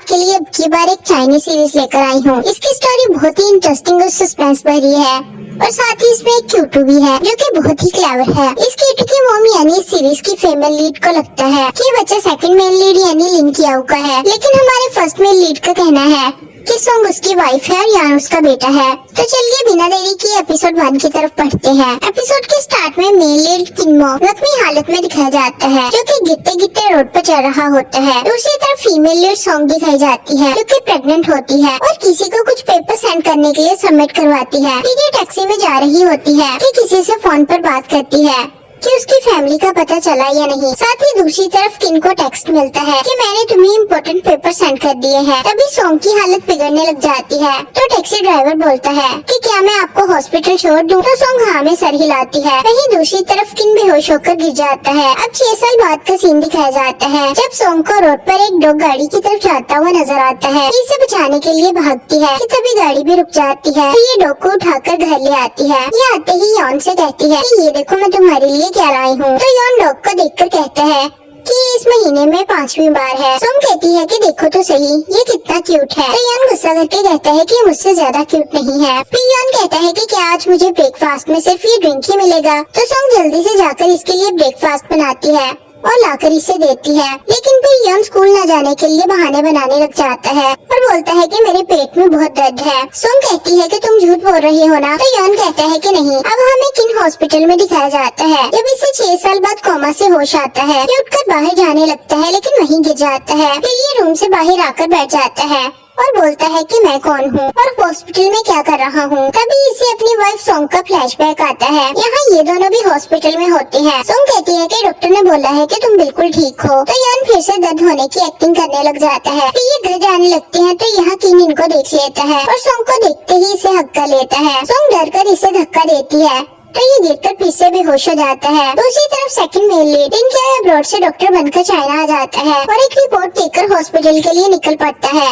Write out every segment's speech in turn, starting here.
आपके लिए अब की बार एक चाइनीज सीरीज लेकर आई हूँ। इसकी स्टोरी बहुत ही इंटरेस्टिंग और सस्पेंस भरी है और साथ ही इसमें एक क्यूटू भी है जो कि बहुत ही क्लेवर है। इस क्यूटू की मॉम यानी इस सीरीज की फीमेल लीड को लगता है कि ये बच्चा सेकंड मेल लीड यानी लिन कियाओ का है, लेकिन हमारे फर्स्ट मेल लीड का कहना है कि सोंग उसकी वाइफ है और यान उसका बेटा है। तो चलिए बिना देरी किए एपिसोड 1 की तरफ पढ़ते हैं। एपिसोड के स्टार्ट में मेल लीड किन्मो जख्मी हालत में दिखाया जाता है जो कि गिरते गिरते रोड पर चल रहा होता है। दूसरी तरफ फीमेल लीड सोंग दिखाई जाती है जो कि प्रेग्नेंट होती है और किसी को कुछ पेपर सेंड करने के लिए सबमिट करवाती है। फिर ये टैक्सी में जा रही होती है कि किसी से फोन पर बात करती है कि उसकी फैमिली का पता चला या नहीं। साथ ही दूसरी तरफ किन को टेक्स्ट मिलता है कि मैंने तुम्हें इम्पोर्टेंट पेपर सेंड कर दिए हैं। तभी सोंग की हालत बिगड़ने लग जाती है तो टैक्सी ड्राइवर बोलता है कि क्या मैं आपको हॉस्पिटल छोड़ दूं? तो सोंग हाँ में सर हिलाती है। वहीं दूसरी तरफ किन बेहोश होकर गिर जाता है। अब 6 साल बाद का सीन दिखाया जाता है जब सोंग को रोड पर एक डॉग गाड़ी की तरफ जाता हुआ नजर आता है। इसे बचाने के लिए भागती है कि तभी गाड़ी भी रुक जाती है। तो ये डॉग को उठाकर घर ले आती है। ये आते ही यॉन से कहती है कि ये देखो मैं तुम्हारे लिए क्या लाई हूँ। तो यॉन डॉग को देखकर कहता है कि इस महीने में 5वीं बार है। सोंग कहती है कि देखो तो सही ये कितना क्यूट है। तो यॉन गुस्सा करके कहता है कि मुझसे ज्यादा क्यूट नहीं है। फिर यॉन कहता है कि क्या आज मुझे ब्रेकफास्ट में सिर्फ ये ड्रिंक ही मिलेगा? तो सोंग जल्दी से जाकर इसके लिए ब्रेकफास्ट बनाती है और लाकर इसे देती है, लेकिन फिर यॉन स्कूल न जाने के लिए बहाने बनाने लग जाता है और बोलता है कि मेरे पेट में बहुत दर्द है। सोंग कहती है कि तुम झूठ बोल रही हो ना? तो यॉन कहता है कि नहीं। अब हमें किन हॉस्पिटल में दिखाया जाता है जब इसे 6 साल बाद कोमा से होश आता है। ये उठकर बाहर जाने लगता है लेकिन वहीं गिर जाता है। फिर ये रूम से बाहर आकर बैठ जाता है और बोलता है कि मैं कौन हूँ और हॉस्पिटल में क्या कर रहा हूँ। तभी इसे अपनी वाइफ सोंग का फ्लैशबैक आता है। यहाँ ये दोनों भी हॉस्पिटल में होते हैं। सोंग कहती है कि डॉक्टर ने बोला है कि तुम बिल्कुल ठीक हो। तो यान फिर से दर्द होने की एक्टिंग करने लग जाता है। फिर ये घर जाने लगते हैं तो यहाँ किन इनको देख लेता है और सोंग को देखते ही इसे हक्का लेता है। सोंग डर कर इसे धक्का देती है तो ये गिरकर फिर से बेहोश हो जाता है। दूसरी तरफ सेकंड मेल लीड लिन कियाओ अब्रॉड से डॉक्टर बनकर चाइना आ जाता है और एक रिपोर्ट देकर हॉस्पिटल के लिए निकल पड़ता है।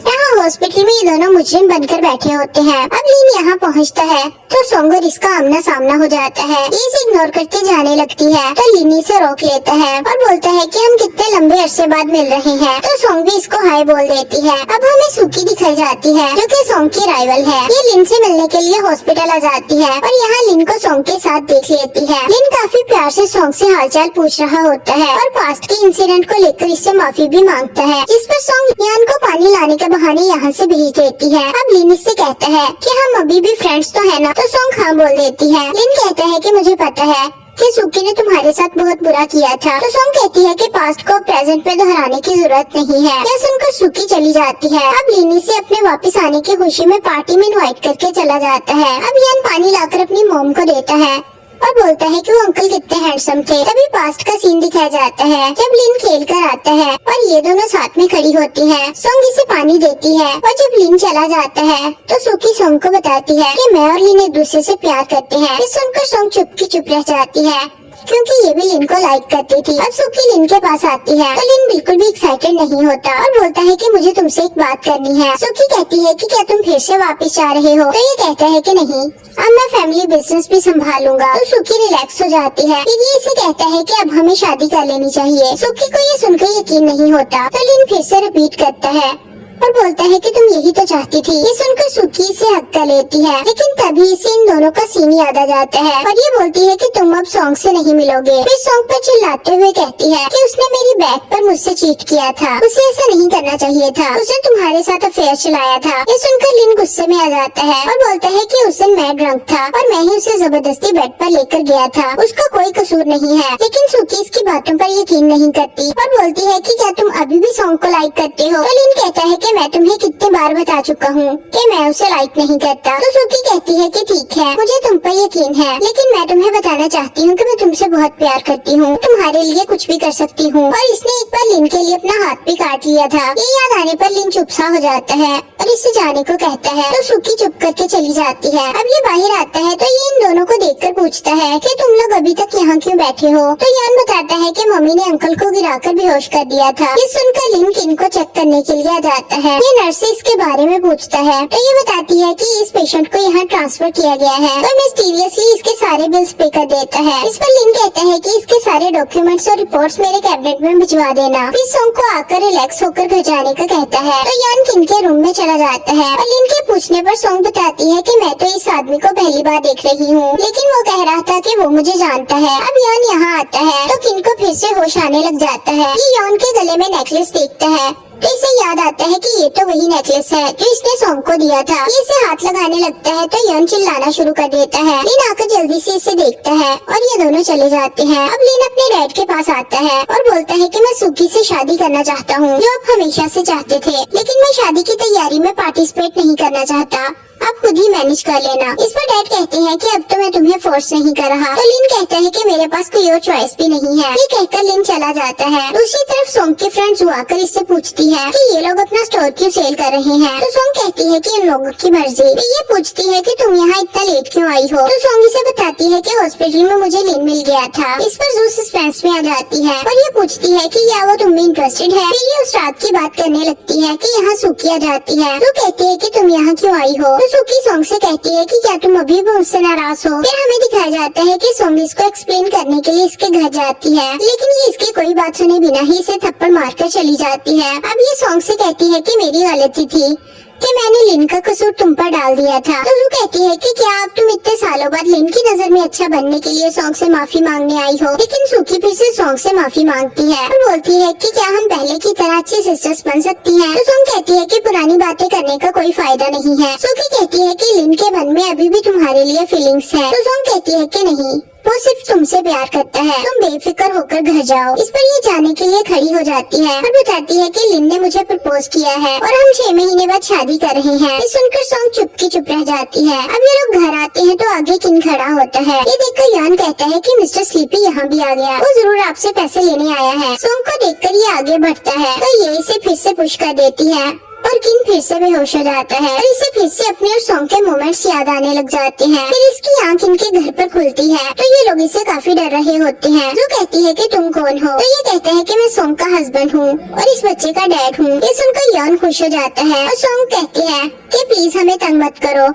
यहाँ हॉस्पिटल में ये दोनों मुजरिम बनकर बैठे होते हैं। अब लिन यहाँ पहुँचता है तो सोंग और इसका आमना सामना हो जाता है। ये इसे इग्नोर करके जाने लगती है तो लिन इसे रोक लेता है और बोलता है कि हम कितने लंबे अरसे बाद मिल रहे हैं। तो सोंग भी इसको हाय बोल देती है। अब हमें सुकी दिखाई जाती है जो कि सोंग की राइवल है। ये लिन से मिलने के लिए हॉस्पिटल आ जाती है और यहाँ लिन को सोंग के साथ देख लेती है। लिन काफी प्यार से सोंग से हालचाल पूछ रहा होता है और पास्ट के इंसिडेंट को लेकर इससे माफी भी मांगता है, जिस पर सोंग यान को पानी लाने के बहाने यहाँ से भेज देती है। अब लिन इससे कहता है कि हम अभी भी फ्रेंड्स तो है ना? तो सोंग हाँ बोल देती है। लिन कहता है कि मुझे पता है कि सुकी ने तुम्हारे साथ बहुत बुरा किया था। तो सोंग कहती है कि पास्ट को प्रेजेंट में दोहराने की जरूरत नहीं है। यह सुनकर सुकी चली जाती है। अब लिन से अपने वापस आने की खुशी में पार्टी में इनवाइट करके चला जाता है। अब यान पानी लाकर अपनी मॉम को देता है और बोलता है कि वो अंकल कितने हैंडसम थे। तभी पास्ट का सीन दिखाया जाता है जब लिन खेल कर आता है और ये दोनों साथ में खड़ी होती है। सोंग इसे पानी देती है और जब लिन चला जाता है तो सुकी सोंग को बताती है कि मैं और लिन एक दूसरे से प्यार करते हैं। इस सुनकर सोंग चुप की चुप रह जाती है क्योंकि ये भी लिन को लाइक करती थी। अब सुकी लिन के पास आती है तो लिन बिल्कुल भी एक्साइटेड नहीं होता और बोलता है कि मुझे तुमसे एक बात करनी है। सुकी कहती है कि क्या तुम फिर से वापस जा रहे हो? तो ये कहता है कि नहीं, अब मैं फैमिली बिजनेस भी संभालूंगा। तो सुकी रिलैक्स हो जाती है। फिर ये इसे कहता है कि अब हमें शादी कर लेनी चाहिए। सुकी को ये सुनकर यकीन नहीं होता तो लिन फिर से रिपीट करता है और बोलता है कि तुम यही तो चाहती थी। ये सुनकर सुकी से हक्का लेती है, लेकिन तभी इसे इन दोनों का सीन याद आ जाता है और ये बोलती है कि तुम अब सोंग से नहीं मिलोगे। फिर सोंग पर चिल्लाते हुए कहती है कि उसने मेरी बैग पर मुझसे चीट किया था, उसे ऐसा नहीं करना चाहिए था, उसने तुम्हारे साथ अफेयर चलाया था। ये सुनकर लिन गुस्से में आ जाता है और बोलता है कि उस दिन मैं ड्रंक था और मैं ही उसे जबरदस्ती बेड पर लेकर गया था, उसका कोई कसूर नहीं है। लेकिन सुकी इसकी बातों पर यकीन नहीं करती और बोलती है कि क्या तुम अभी भी सोंग को लाइक करते हो? तो लिन कहता है कि मैं तुम्हें कितने बार बता चुका हूँ कि मैं उसे लाइक नहीं करता। तो सुकी कहती है कि ठीक है, मुझे तुम पर यकीन है, लेकिन मैं तुम्हें बताना चाहती हूँ कि मैं तुमसे बहुत प्यार करती हूँ, तुम्हारे लिए कुछ भी कर सकती हूँ। और इसने एक बार लिन के लिए अपना हाथ भी काट लिया था। ये याद आने पर लिन चुप सा हो जाता है और और इससे जाने को कहता है तो सुकी चुप करके चली जाती है। अब ये बाहर आता है तो ये इन दोनों को देखकर पूछता है कि तुम लोग अभी तक यहाँ क्यों बैठे हो। तो यान बताता है कि मम्मी ने अंकल को गिराकर बेहोश कर दिया था। ये सुनकर लिन किन को चेक करने के लिए आ जाता है। ये नर्स से इसके बारे में पूछता है तो ये बताती है कि इस पेशेंट को यहाँ ट्रांसफर किया गया है और मिस्टीरियसली इसके सारे बिल्स पे कर देता है। इस पर लिन कहता है कि इसके सारे डॉक्यूमेंट्स और रिपोर्ट्स मेरे कैबिनेट में भिजवा देना। फिर सोंग को आकर रिलैक्स होकर घर जाने का कहता है तो यान किन के रूम में चला जाता है और लिन के पूछने पर सोंग बताती है कि मैं तो इस आदमी को पहली बार देख रही हूँ, लेकिन वो कह रहा था कि वो मुझे जानता है। अब यान यहाँ आता है तो किन को फिर से होश आने लग जाता है। ये यान के गले में नेकलेस देखता है तो इसे याद आता है कि ये तो वही नेकलेस है जो इसने सोंग को दिया था। ये इसे हाथ लगाने लगता है तो यान चिल्लाना शुरू कर देता है। लिन आकर जल्दी से इसे देखता है और ये दोनों चले जाते हैं। अब लिन अपने डैड के पास आता है और बोलता है कि मैं सुकी से शादी करना चाहता हूँ, जो आप हमेशा से चाहते थे, लेकिन मैं शादी की तैयारी में पार्टिसिपेट नहीं करना चाहता, आप खुद ही मैनेज कर लेना। इस पर डैड कहते हैं कि अब तो मैं तुम्हें फोर्स नहीं कर रहा। तो लिन कहता है कि मेरे पास कोई और चॉइस भी नहीं है। ये कहकर लिन चला जाता है। दूसरी तरफ सोंग की फ्रेंड जू आकर इससे पूछती है कि ये लोग अपना स्टोर क्यों सेल कर रहे हैं। तो सोंग कहती है कि इन लोगों की मर्जी। ये पूछती है कि तुम यहाँ इतना लेट क्यों आई हो। तो सोंग इसे बताती है कि हॉस्पिटल में मुझे लिन मिल गया था। इस पर जू सस्पेंस में आ जाती है और ये पूछती है कि क्या वो तुम में इंटरेस्टेड है। फिर ये उस रात की बात करने लगती है कि यहाँ सुकी आ जाती है। तो कहती है कि तुम यहाँ क्यों आई हो। सुकी सोंग से कहती है कि क्या तुम अभी भी मुझसे नाराज हो। फिर हमें दिखाया जाता है कि सोंग इसको एक्सप्लेन करने के लिए इसके घर जाती है, लेकिन ये इसकी कोई बात सुने बिना ही इसे थप्पड़ मारकर चली जाती है। अब ये सोंग से कहती है कि मेरी गलती थी कि मैंने लिन का कसूर तुम पर डाल दिया था। तो वो कहती है कि क्या अब तुम इतने सालों बाद लिन की नजर में अच्छा बनने के लिए सोंग से माफी मांगने आई हो। लेकिन सुकी फिर से सोंग से माफी मांगती है और बोलती है कि क्या हम पहले की तरह अच्छी सिस्टर्स बन सकती हैं। तो सोंग कहती है कि पुरानी बातें करने का कोई फायदा नहीं है। सुकी कहती है कि लिन के मन में अभी भी तुम्हारे लिए फीलिंग्स है। तो सोंग कहती है कि नहीं, वो सिर्फ तुमसे प्यार करता है, तुम बेफिक्र होकर घर जाओ। इस पर ये जाने के लिए खड़ी हो जाती है और बताती है कि लिन ने मुझे प्रपोज किया है और हम 6 महीने बाद शादी कर रहे हैं। ये सुनकर सोंग चुप की चुप रह जाती है। अब ये लोग घर आते हैं तो आगे किन खड़ा होता है। ये देखकर यान कहता है कि मिस्टर स्लीपी यहाँ भी आ गया, वो जरूर आपसे पैसे लेने आया है। सोंग को देखकर ये आगे बढ़ता है तो ये इसे फिर से पुश कर देती है और किन फिर से बेहोश हो जाता है और इसे फिर से अपने और सोंग के मोमेंट्स याद आने लग जाते हैं। फिर इसकी आंख इनके घर पर खुलती है तो ये लोग इसे काफी डर रहे होते हैं। जो कहती है कि तुम कौन हो। तो ये कहता है कि मैं सोंग का हस्बैंड हूँ और इस बच्चे का डैड हूँ। ये सुनकर यान खुश हो जाता है और सोंग कहती है कि प्लीज हमें तंग मत करो,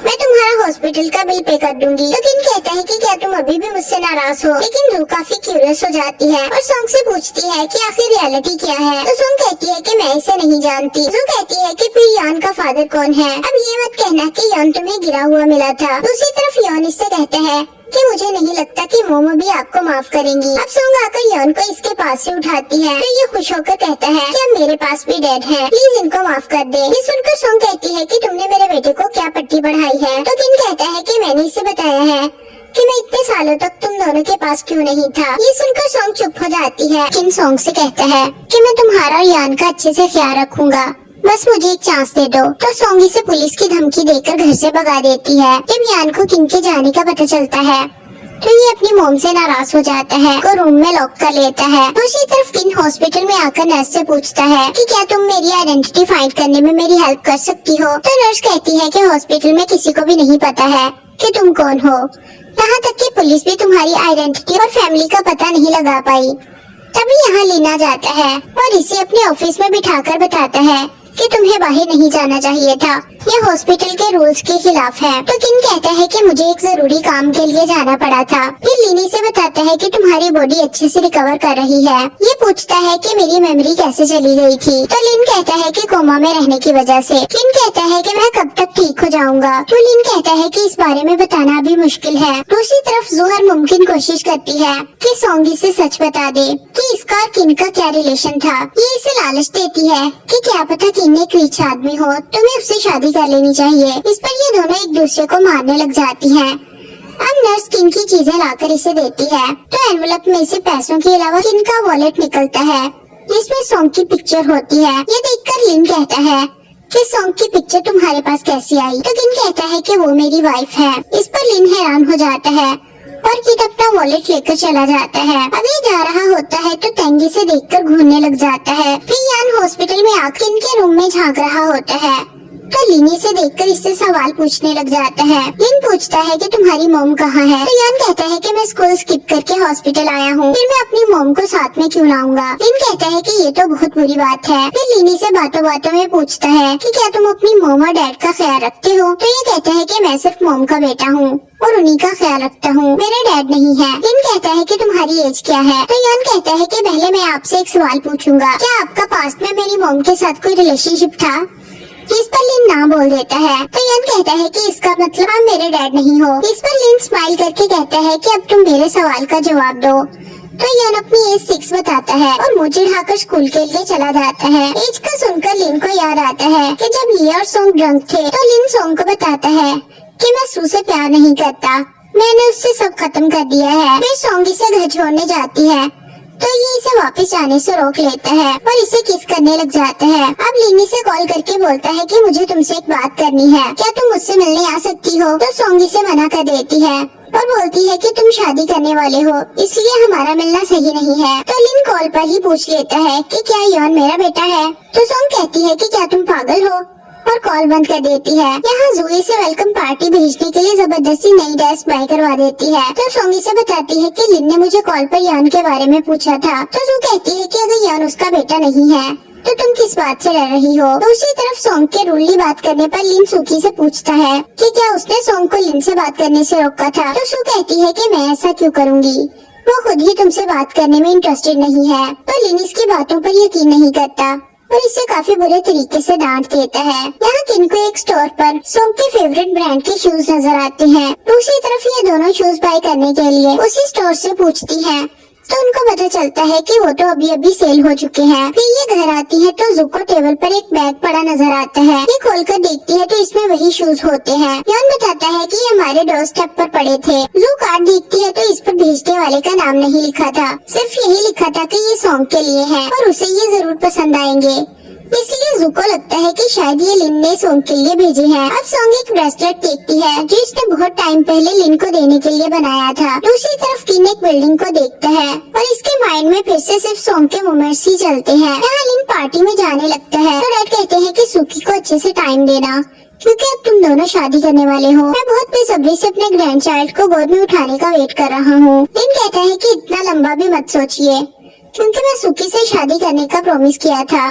मैं तुम्हारा हॉस्पिटल का बिल पे कर दूंगी। तो किन कहता है कि क्या तुम अभी भी मुझसे नाराज हो। लेकिन जू काफी क्यूरियस हो जाती है और सोंग से पूछती है कि आखिर रियलिटी क्या है। तो सोंग कहती है कि मैं इसे नहीं जानती। जू कहती है कि फिर यान का फादर कौन है। अब ये मत कहना कि यान तुम्हें गिरा हुआ मिला था। दूसरी तरफ यान इससे कहता है कि मुझे नहीं लगता कि मोमो भी आपको माफ करेंगी। अब सोंग आकर यान को इसके पास से उठाती है तो ये खुश होकर कहता है कि अब मेरे पास भी डैड है, प्लीज इनको माफ कर दे। ये सुनकर सोंग कहती है कि तुमने मेरे बेटे को क्या पट्टी बढ़ाई है। तो किन कहता है कि मैंने इसे बताया है कि मैं इतने सालों तक तुम दोनों के पास क्यों नहीं था। ये सुनकर सोंग चुप हो जाती है। किन सोंग से कहता है कि मैं तुम्हारा और यान का अच्छे से ख्याल रखूंगा, बस मुझे एक चांस दे दो। तो सोंग इसे पुलिस की धमकी देकर घर से भगा देती है। जब यान को किन के जाने का पता चलता है तो ये अपनी मोम से नाराज हो जाता है को रूम में लॉक कर लेता है। दूसरी तरफ किन हॉस्पिटल में आकर नर्स से पूछता है कि क्या तुम मेरी आइडेंटिटी फाइंड करने में मेरी हेल्प कर सकती हो। तो नर्स कहती है कि हॉस्पिटल में किसी को भी नहीं पता है कि तुम कौन हो, यहाँ तक कि पुलिस भी तुम्हारी आइडेंटिटी और फैमिली का पता नहीं लगा पाई। तभी यहाँ लीना जाता है और इसे अपने ऑफिस में बिठाकर बताता है कि तुम्हें बाहर नहीं जाना चाहिए था, ये हॉस्पिटल के रूल्स के खिलाफ है। तो किन कहता है कि मुझे एक जरूरी काम के लिए जाना पड़ा था। फिर लीनी से बताता है कि तुम्हारी बॉडी अच्छे से रिकवर कर रही है। ये पूछता है कि मेरी मेमोरी कैसे चली गई थी। तो लिन कहता है कि कोमा में रहने की वजह से। किन कहता है कि मैं कब तक ठीक हो जाऊंगा। तो लिन कहता है कि इस बारे में बताना अभी मुश्किल है। दूसरी तरफ जू हर मुमकिन कोशिश करती है कि सोंगी से सच बता दे कि इसका और किन का क्या रिलेशन था। ये इसे लालच देती है कि क्या पता किन एक रिच आदमी हो, तुम्हें उससे शादी कर लेनी चाहिए। इस पर ये दोनों एक दूसरे को मारने लग जाती हैं। अब नर्स किन की चीजें लाकर इसे देती है तो एनवलप में से पैसों के अलावा किन का वॉलेट निकलता है जिसमें सोंग की पिक्चर होती है। ये देखकर लिन कहता है कि सोंग की पिक्चर तुम्हारे पास कैसी आई। तो किन कहता है कि वो मेरी वाइफ है। इस पर लिन हैरान हो जाता है और किन अपना वॉलेट लेकर चला जाता है। अभी जा रहा होता है तो तेंगी से देखकर घूरने लग जाता है। फिर यान हॉस्पिटल में आकर किन के रूम में झांक रहा होता है तो लिन इसे देखकर इससे सवाल पूछने लग जाता है। लिन पूछता है कि तुम्हारी मॉम कहाँ है? तो यान कहता है कि मैं स्कूल स्किप करके हॉस्पिटल आया हूँ, फिर मैं अपनी मॉम को साथ में क्यों लाऊंगा? लिन कहता है कि ये तो बहुत बुरी बात है। फिर लिन इसे बातों बातों में पूछता है कि क्या तुम अपनी मॉम और डैड का ख्याल रखते हो? तो ये कहता है कि मैं सिर्फ मॉम का बेटा हूँ और उन्हीं का ख्याल रखता हूँ, मेरे डैड नहीं है। लिन कहता है कि तुम्हारी एज क्या है? तो यान कहता है कि पहले मैं आपसे एक सवाल पूछूंगा, क्या आपका पास्ट में मेरी मॉम के साथ कोई रिलेशनशिप था? इस पर लिन ना बोल देता है। तो यान कहता है कि इसका मतलब आप मेरे डैड नहीं हो। इस पर लिन स्माइल करके कहता है कि अब तुम मेरे सवाल का जवाब दो। तो यान अपनी एज 6 बताता है और मुंह चिढ़ाकर स्कूल के लिए चला जाता है। एज का सुनकर लिन को याद आता है कि जब ये और सोंग ड्रंक थे तो लिन सोंग को बताता है कि मैं सू से प्यार नहीं करता, मैंने उससे सब खत्म कर दिया है। फिर सोंग इसे घर छोड़ने जाती है तो ये इसे वापस जाने से रोक लेता है और इसे किस करने लग जाता है। अब लिन इसे कॉल करके बोलता है कि मुझे तुमसे एक बात करनी है, क्या तुम मुझसे मिलने आ सकती हो? तो सोंग इसे मना कर देती है और बोलती है कि तुम शादी करने वाले हो, इसलिए हमारा मिलना सही नहीं है। तो लिन कॉल पर ही पूछ लेता है कि क्या यॉन मेरा बेटा है? तो सोंग कहती है कि क्या तुम पागल हो और कॉल बंद कर देती है। यहाँ जूही से वेलकम पार्टी भेजने के लिए जबरदस्ती नई ड्रेस बाय करवा देती है। तो सोंग इसे बताती है कि लिन ने मुझे कॉल पर यान के बारे में पूछा था। तो जू कहती है कि अगर यान उसका बेटा नहीं है तो तुम किस बात से डर रही हो? दूसरी तरफ सोंग के रूडली बात करने पर लिन सुकी से पूछता है कि क्या उसने सोंग को लिन से बात करने से रोका था? तो सू कहती है कि मैं ऐसा क्यों करूँगी, वो खुद ही तुमसे बात करने में इंटरेस्टेड नहीं है। तो लिन इसकी बातों पर यकीन नहीं करता और इसे काफी बुरे तरीके से डांट देता है। यहाँ किन को एक स्टोर पर सोंग के फेवरेट ब्रांड के शूज नजर आते हैं। दूसरी तरफ ये दोनों शूज बाय करने के लिए उसी स्टोर से पूछती हैं तो उनको पता चलता है कि वो तो अभी सेल हो चुके हैं। फिर ये घर आती है तो जू को टेबल पर एक बैग पड़ा नजर आता है। ये खोलकर देखती है तो इसमें वही शूज होते हैं। यान बताता है कि ये हमारे डोर स्टेप पर पड़े थे। जू कार्ड देखती है तो इस पर भेजने वाले का नाम नहीं लिखा था, सिर्फ यही लिखा था कि ये सोंग के लिए है और उसे ये जरूर पसंद आएंगे। इसलिए जू को लगता है कि शायद ये लिन ने सोंग के लिए भेजे हैं। अब सोंग एक ब्रेसलेट देखती है जो इसने बहुत टाइम पहले लिन को देने के लिए बनाया था। दूसरी तरफ किन एक बिल्डिंग को देखता है और इसके माइंड में फिर से सिर्फ सोंग के मोमेंट्स ही चलते हैं। यहाँ लिन पार्टी में जाने लगता है तो डैड कहते हैं कि सुकी को अच्छे से टाइम देना क्योंकि अब तुम दोनों शादी करने वाले हो। मैं बहुत बेसब्री से अपने ग्रैंड चाइल्ड को गोद में उठाने का वेट कर रहा हूँ। लिन कहता है कि इतना लंबा भी मत सोचिए क्योंकि मैं सुकी से शादी करने का प्रॉमिस किया था,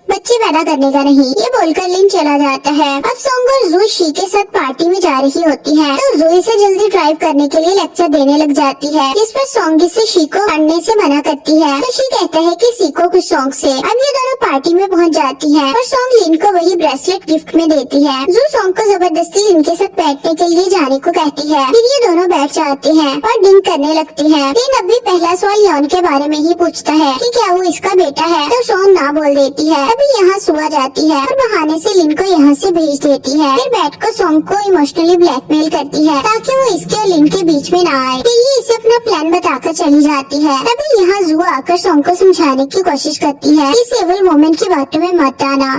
बच्चे पैदा करने का नहीं। ये बोलकर लिन चला जाता है। अब सोंग और जू शी के साथ पार्टी में जा रही होती है तो जू से जल्दी ड्राइव करने के लिए लेक्चर देने लग जाती है, जिस पर सोंग से शी को पढ़ने से मना करती है। तो शी कहता है कि सीखो कुछ सोंग से। अब ये दोनों पार्टी में पहुंच जाती है और सोंग लिन को वही ब्रेसलेट गिफ्ट में देती है। जू सोंग को जबरदस्ती लिन के साथ बैठने के लिए जाने को कहती है। फिर ये दोनों बैठ जाते हैं और ड्रिंक करने लगते हैं। लिन अब भी पहला सवाल यॉन के बारे में ही पूछता है कि क्या वो इसका बेटा है, तो सोंग ना बोल देती है। अभी यहाँ सू आ जाती है और बहाने से लिन को यहाँ से भेज देती है। फिर बैठ कर सोंग को इमोशनली ब्लैकमेल करती है ताकि वो इसके और लिन के बीच में ना आए। फिर ये इसे अपना प्लान बताकर चली जाती है। तभी यहाँ जू आकर सोंग को समझाने की कोशिश करती है इस एवल मोमेंट की बातों में मत आना,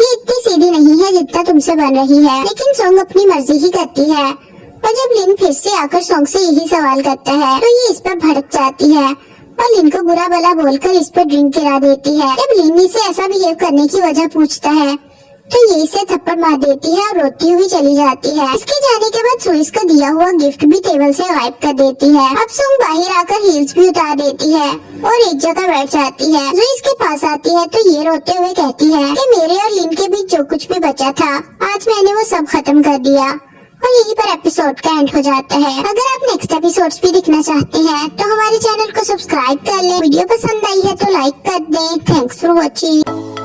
ये इतनी सीधी नहीं है जितना तुमसे बन रही है। लेकिन सोंग अपनी मर्जी ही करती है और जब लिन फिर से आकर सोंग से यही सवाल करता है तो ये इस पर भड़क जाती है और लिन को बुरा भला बोलकर इस पर ड्रिंक गिरा देती है। जब लिन इसे ऐसा बिहेव करने की वजह पूछता है तो ये इसे थप्पड़ मार देती है और रोती हुई चली जाती है। इसके जाने के बाद सुइस को दिया हुआ गिफ्ट भी टेबल से गायब कर देती है। अब सोंग बाहर आकर हील्स भी उतार देती है और एक जगह बैठ जाती है। सुइस के पास आती है तो ये रोते हुए कहती है कि मेरे और लिन के बीच जो कुछ भी बचा था आज मैंने वो सब खत्म कर दिया। और यहीं पर एपिसोड का एंड हो जाता है। अगर आप नेक्स्ट एपिसोड्स भी देखना चाहते हैं तो हमारे चैनल को सब्सक्राइब कर लें। वीडियो पसंद आई है तो लाइक कर दें। Thanks for watching.